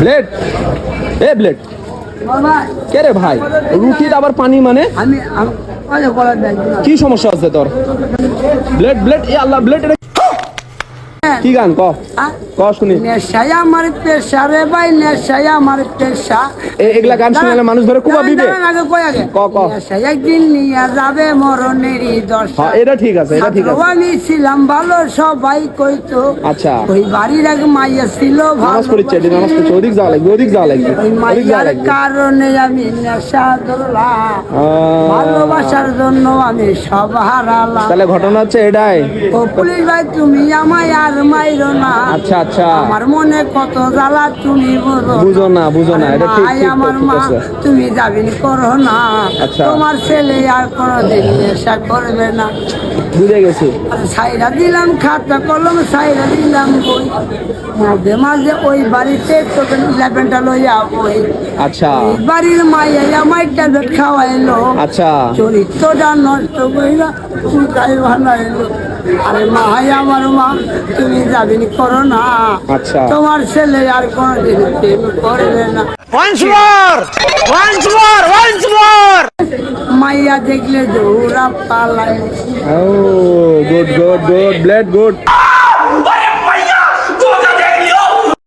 Blade, এ blade কে রে ভাই? রুটির আবার পানি মানে কি সমস্যা আছে তোর? ব্লেড ব্লেড, এ আল্লাহ, ব্লেড কি গান ক ক শুনি। নেশায় আমার পেশা রে ভাই, নেশায় আমার পেশা। এগুলা গান শুনলে মানুষ ধরে কুবা দিবে। ক ক নেশায় একদিন নিয়ে যাবে মরণেরই দশা। হ্যাঁ, এটা ঠিক আছে, এটা ঠিক আছে। আমি ছিলাম ভালো, সবাই কইতো। আচ্ছা, ওই বাড়ির এক মাইয়া ছিল নামাজ পড়িচ্ছে, নামাজ পড়ছে, ওদিক যাওয়া লাগবে, ওদিক যাওয়া লাগবে, ওই ওদিক যাওয়া মাইয়ার লাগবে। কারণে আমি নেশা ধরলাম, ভালোবাসার জন্য আমি সব হারালাম। তাহলে ঘটনা হচ্ছে এটাই। ও পুলিশ ভাই, তুমি আমায় আর মাইরো না। আচ্ছা আচ্ছা, আমার মনে কত জ্বালা, তুমি বুঝো না, বুঝো না, এটা ঠিক ঠিক আমার ঠিক মা, আছে। তুমি যাবিন করো না। আচ্ছা, তোমার ছেলে আর কোনোদিন নেশা করবে না। বুঝে গেছি। সাইরা দিলাম খাতা কলম, সাইরা দিলাম বই, মাঝে মাঝে ওই বাড়িতে তোকে লেপেনটা লইয়া বই। আচ্ছা, ওই বাড়ির মাইয়া আমায় ট্যাবলেট খাওয়াইলো। আচ্ছা, চরিত্রটা নষ্ট কইরা চুকাই বানাইলো। আরে মা, আমার মা, তুমি যাবিনি করো না। আচ্ছা, তোমার ছেলে আর কোনোদিন প্রেম করবে না। মাইয়া দেখলে দৌড়া পালাই। ও good good good, blade good.